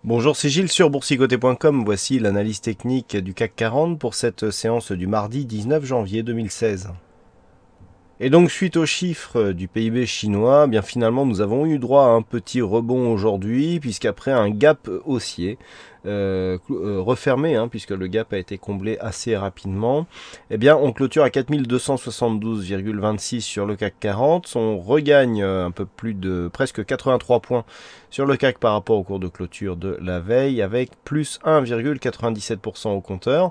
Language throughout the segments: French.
Bonjour, c'est Gilles sur boursicoté.com. Voici l'analyse technique du CAC 40 pour cette séance du mardi 19 janvier 2016. Et donc, suite aux chiffres du PIB chinois, bien finalement, nous avons eu droit à un petit rebond aujourd'hui, puisqu'après un gap haussier, refermé, puisque le gap a été comblé assez rapidement, eh bien, on clôture à 4272,26 sur le CAC 40. On regagne un peu plus de presque 83 points sur le CAC par rapport au cours de clôture de la veille, avec plus 1,97% au compteur.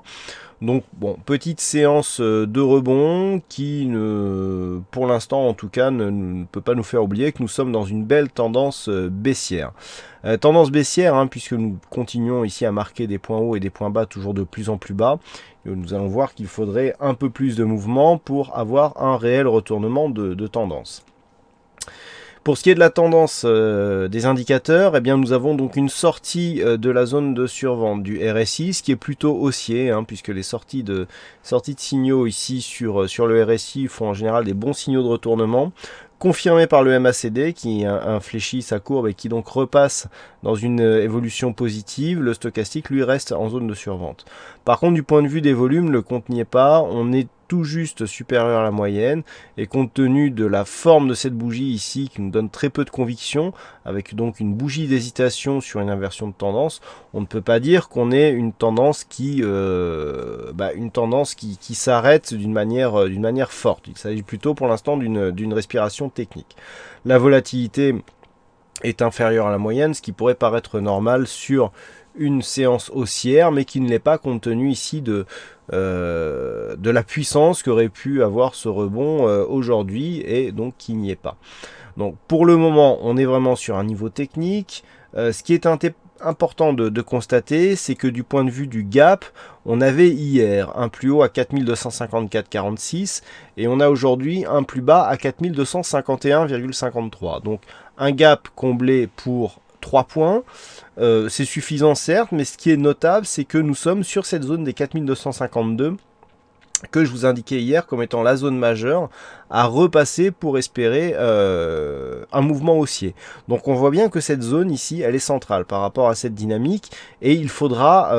Donc bon, petite séance de rebond qui, pour l'instant en tout cas, ne peut pas nous faire oublier que nous sommes dans une belle tendance baissière. Tendance baissière, puisque nous continuons ici à marquer des points hauts et des points bas toujours de plus en plus bas. Nous allons voir qu'il faudrait un peu plus de mouvement pour avoir un réel retournement de tendance. Pour ce qui est de la tendance des indicateurs, eh bien nous avons donc une sortie de la zone de survente du RSI, ce qui est plutôt haussier, puisque les sorties de signaux ici sur le RSI font en général des bons signaux de retournement, confirmé par le MACD qui infléchit sa courbe et qui donc repasse dans une évolution positive. Le stochastique lui reste en zone de survente. Par contre, du point de vue des volumes, le compte n'y est pas. On est tout juste supérieur à la moyenne, et compte tenu de la forme de cette bougie ici qui nous donne très peu de conviction, avec donc une bougie d'hésitation sur une inversion de tendance, on ne peut pas dire qu'on ait une tendance qui s'arrête d'une manière forte. Il s'agit plutôt pour l'instant d'une respiration technique. La volatilité est inférieure à la moyenne, ce qui pourrait paraître normal sur une séance haussière, mais qui ne l'est pas compte tenu ici de la puissance qu'aurait pu avoir ce rebond aujourd'hui, et donc qui n'y est pas. Donc pour le moment, on est vraiment sur un niveau technique. Ce qui est important de constater, c'est que du point de vue du gap, on avait hier un plus haut à 4254,46 et on a aujourd'hui un plus bas à 4251,53. Donc un gap comblé pour 3 points. C'est suffisant certes, mais ce qui est notable, c'est que nous sommes sur cette zone des 4252 que je vous indiquais hier comme étant la zone majeure à repasser pour espérer un mouvement haussier. Donc on voit bien que cette zone ici, elle est centrale par rapport à cette dynamique, et il faudra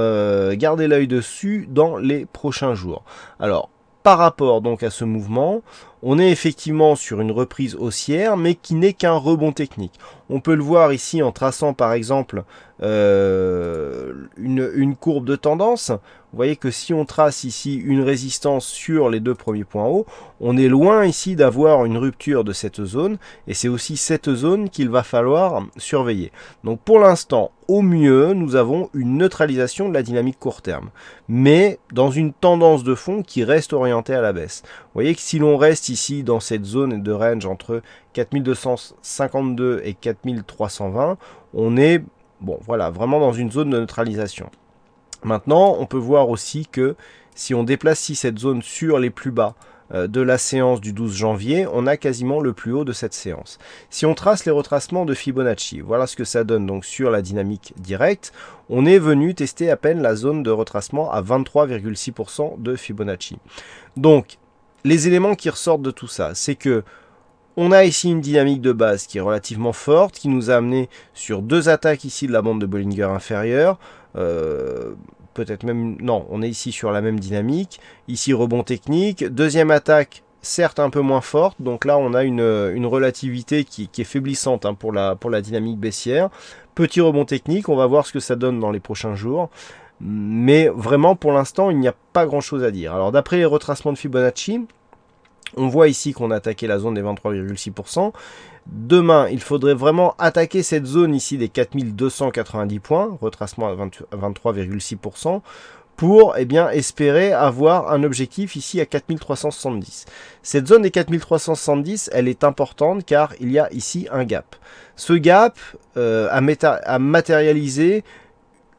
garder l'œil dessus dans les prochains jours. Alors, par rapport donc à ce mouvement, on est effectivement sur une reprise haussière, mais qui n'est qu'un rebond technique. On peut le voir ici en traçant par exemple une courbe de tendance. Vous voyez que si on trace ici une résistance sur les deux premiers points hauts, on est loin ici d'avoir une rupture de cette zone, et c'est aussi cette zone qu'il va falloir surveiller. Donc pour l'instant, au mieux, nous avons une neutralisation de la dynamique court terme, mais dans une tendance de fond qui reste orientée à la baisse. Vous voyez que si l'on reste ici dans cette zone de range entre 4252 et 4320, on est vraiment dans une zone de neutralisation. Maintenant, on peut voir aussi que si on déplace cette zone sur les plus bas de la séance du 12 janvier, on a quasiment le plus haut de cette séance. Si on trace les retracements de Fibonacci, voilà ce que ça donne donc sur la dynamique directe. On est venu tester à peine la zone de retracement à 23,6% de Fibonacci. Donc, les éléments qui ressortent de tout ça, c'est que on a ici une dynamique de base qui est relativement forte, qui nous a amené sur deux attaques ici de la bande de Bollinger inférieure. Peut-être même, non, on est ici sur la même dynamique. Ici, rebond technique. Deuxième attaque, certes un peu moins forte. Donc là, on a une relativité qui est faiblissante pour la dynamique baissière. Petit rebond technique, on va voir ce que ça donne dans les prochains jours. Mais vraiment, pour l'instant, il n'y a pas grand-chose à dire. Alors, d'après les retracements de Fibonacci, on voit ici qu'on a attaqué la zone des 23,6%. Demain, il faudrait vraiment attaquer cette zone ici des 4290 points, retracement à 23,6%, pour espérer avoir un objectif ici à 4370. Cette zone des 4370, elle est importante car il y a ici un gap. Ce gap a matérialisé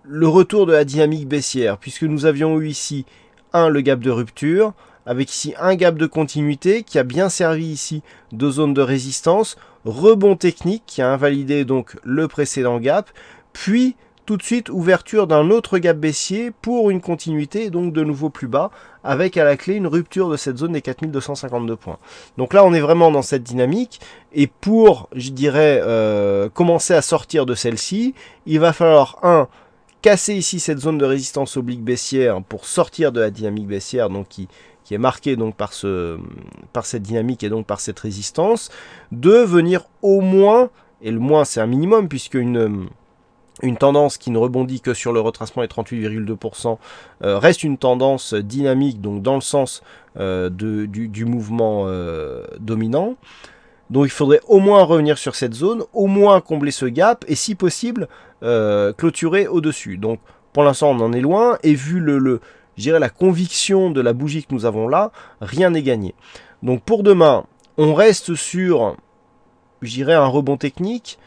le retour de la dynamique baissière, puisque nous avions eu ici le gap de rupture, avec ici un gap de continuité qui a bien servi ici de zone de résistance, rebond technique qui a invalidé donc le précédent gap, puis tout de suite ouverture d'un autre gap baissier pour une continuité, donc de nouveau plus bas, avec à la clé une rupture de cette zone des 4252 points. Donc là on est vraiment dans cette dynamique, et pour, je dirais, commencer à sortir de celle-ci, il va falloir casser ici cette zone de résistance oblique baissière pour sortir de la dynamique baissière, donc qui est marquée donc par cette dynamique et donc par cette résistance, de venir au moins, et le moins c'est un minimum, puisque une tendance qui ne rebondit que sur le retracement des 38,2% reste une tendance dynamique, donc dans le sens du mouvement dominant. Donc il faudrait au moins revenir sur cette zone, au moins combler ce gap, et si possible, clôturer au-dessus. Donc pour l'instant on en est loin, et vu je dirais la conviction de la bougie que nous avons là, rien n'est gagné. Donc pour demain, on reste sur, je dirais, un rebond technique,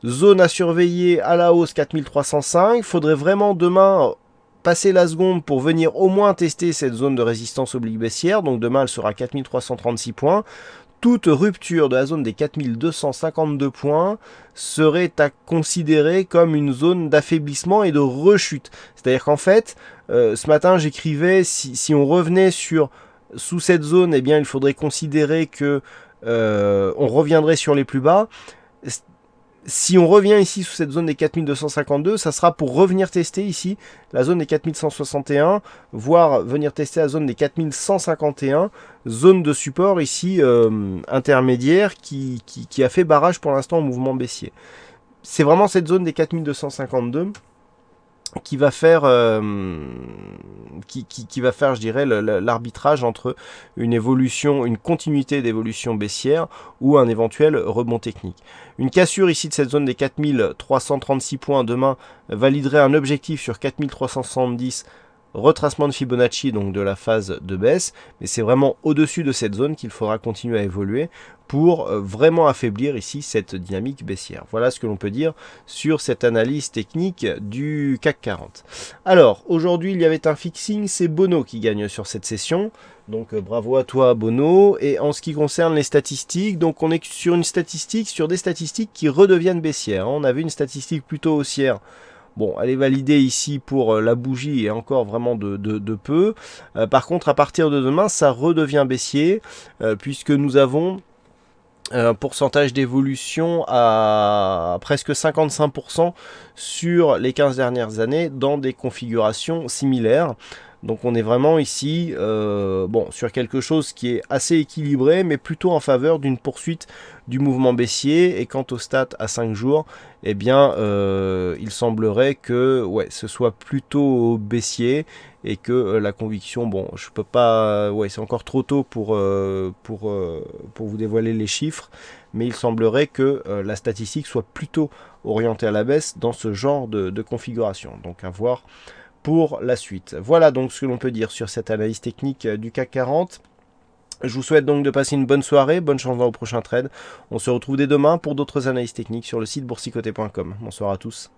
zone à surveiller à la hausse 4305, il faudrait vraiment demain passer la seconde pour venir au moins tester cette zone de résistance oblique baissière, donc demain elle sera 4336 points. Toute rupture de la zone des 4252 points serait à considérer comme une zone d'affaiblissement et de rechute. C'est-à-dire qu'en fait, ce matin j'écrivais, si on revenait sous cette zone, eh bien il faudrait considérer que on reviendrait sur les plus bas. Si on revient ici sous cette zone des 4252, ça sera pour revenir tester ici la zone des 4161, voire venir tester la zone des 4151, zone de support ici intermédiaire qui a fait barrage pour l'instant au mouvement baissier. C'est vraiment cette zone des 4252 qui va faire, je dirais, l'arbitrage entre une continuité d'évolution baissière ou un éventuel rebond technique. Une cassure ici de cette zone des 4336 points demain validerait un objectif sur 4370, retracement de Fibonacci, donc de la phase de baisse, mais c'est vraiment au-dessus de cette zone qu'il faudra continuer à évoluer pour vraiment affaiblir ici cette dynamique baissière. Voilà ce que l'on peut dire sur cette analyse technique du CAC 40. Alors, aujourd'hui, il y avait un fixing, c'est Bono qui gagne sur cette session. Donc bravo à toi Bono. Et en ce qui concerne les statistiques, donc on est sur des statistiques qui redeviennent baissières. On avait une statistique plutôt haussière. Bon, elle est validée ici pour la bougie et encore vraiment de peu. Par contre, à partir de demain, ça redevient baissier puisque nous avons un pourcentage d'évolution à presque 55% sur les 15 dernières années dans des configurations similaires. Donc on est vraiment ici sur quelque chose qui est assez équilibré, mais plutôt en faveur d'une poursuite du mouvement baissier. Et quant au stat à 5 jours, eh bien il semblerait que ce soit plutôt baissier et que la conviction, bon, je peux pas, c'est encore trop tôt pour vous dévoiler les chiffres, mais il semblerait que la statistique soit plutôt orientée à la baisse dans ce genre de configuration. Donc à voir pour la suite. Voilà donc ce que l'on peut dire sur cette analyse technique du CAC 40. Je vous souhaite donc de passer une bonne soirée, bonne chance dans vos prochains trades. On se retrouve dès demain pour d'autres analyses techniques sur le site boursicoté.com. Bonsoir à tous.